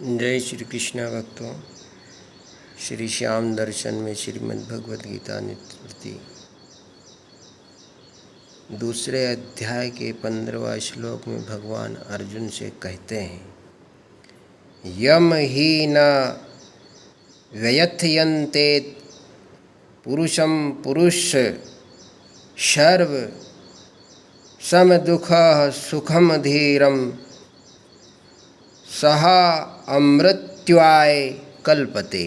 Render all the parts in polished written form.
जय श्री कृष्ण भक्तों। श्री श्याम दर्शन में श्रीमद् भगवद गीता निवृत्ति दूसरे अध्याय के 15वां श्लोक में भगवान अर्जुन से कहते हैं, यम ही न व्यथयन्ते पुरुषं पुरुष सर्व सम दुख सुखम धीरम सहा अमृत्याय कल्पते।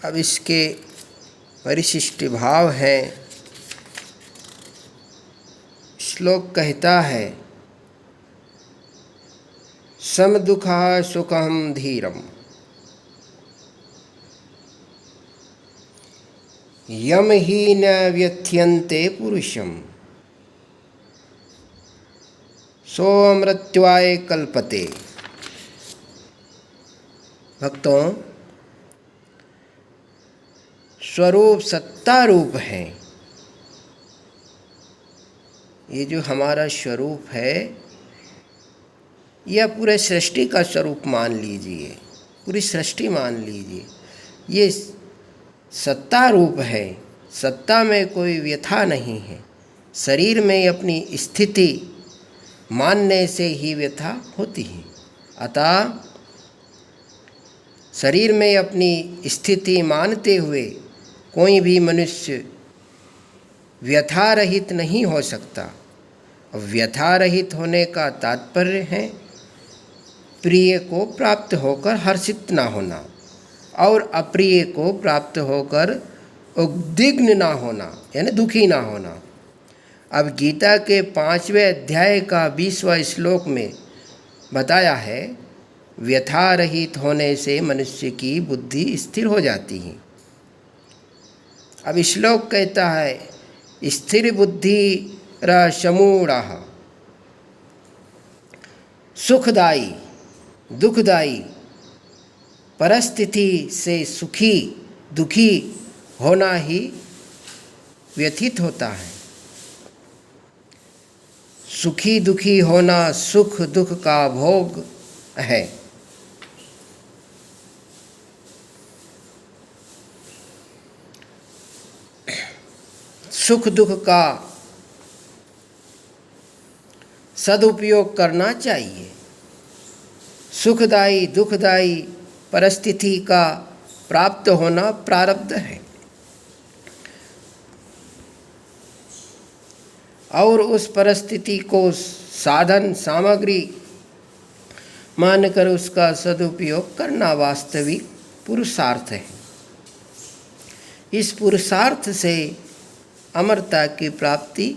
अब इसके परिशिष्ट भाव हैं। श्लोक कहता है, सम दुखः सुखम धीरम यम ही न व्यथयन्ते पुरुषम सो अमृत्याय कल्पते। भक्तों, स्वरूप सत्ता रूप है। ये जो हमारा स्वरूप है, यह पूरे सृष्टि का स्वरूप मान लीजिए, पूरी सृष्टि मान लीजिए। ये सत्ता रूप है। सत्ता में कोई व्यथा नहीं है। शरीर में अपनी स्थिति मानने से ही व्यथा होती है। अतः शरीर में अपनी स्थिति मानते हुए कोई भी मनुष्य व्यथा रहित नहीं हो सकता। व्यथा रहित होने का तात्पर्य है प्रिय को प्राप्त होकर हर्षित ना होना और अप्रिय को प्राप्त होकर उद्विग्न ना होना, यानी दुखी ना होना। अब गीता के 5वें अध्याय का 20वां श्लोक में बताया है, व्यथा रहित होने से मनुष्य की बुद्धि स्थिर हो जाती है। अब श्लोक कहता है, स्थिर बुद्धि रशमूढ़ः सुखदायी दुखदायी परिस्थिति से सुखी दुखी होना ही व्यथित होता है। सुखी दुखी होना सुख दुख का भोग है। सुख दुख का सदुपयोग करना चाहिए। सुखदायी दुखदायी परिस्थिति का प्राप्त होना प्रारब्ध है और उस परिस्थिति को साधन सामग्री मानकर उसका सदुपयोग करना वास्तविक पुरुषार्थ है। इस पुरुषार्थ से अमरता की प्राप्ति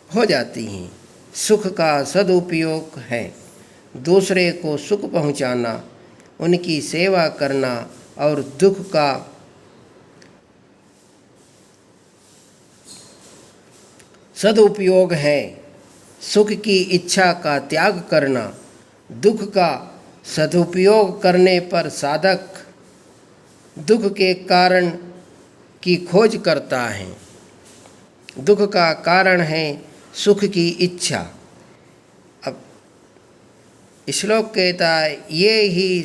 हो जाती है। सुख का सदुपयोग है दूसरे को सुख पहुंचाना, उनकी सेवा करना, और दुख का सदुपयोग है सुख की इच्छा का त्याग करना। दुख का सदुपयोग करने पर साधक दुख के कारण की खोज करता है। दुख का कारण है सुख की इच्छा। अब श्लोक कहता है, ये ही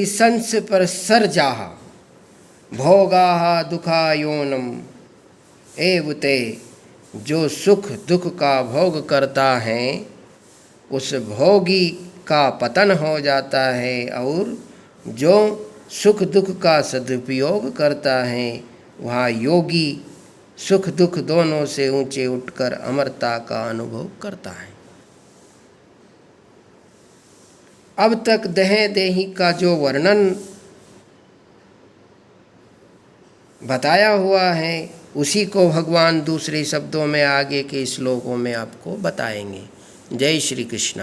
संस पर सर्जाः भोगाः दुखायोनम एवते। जो सुख दुख का भोग करता है उस भोगी का पतन हो जाता है, और जो सुख दुख का सदुपयोग करता है वह योगी सुख दुख दोनों से ऊंचे उठकर अमरता का अनुभव करता है। अब तक देह देही का जो वर्णन बताया हुआ है उसी को भगवान दूसरे शब्दों में आगे के श्लोकों में आपको बताएंगे। जय श्री कृष्ण।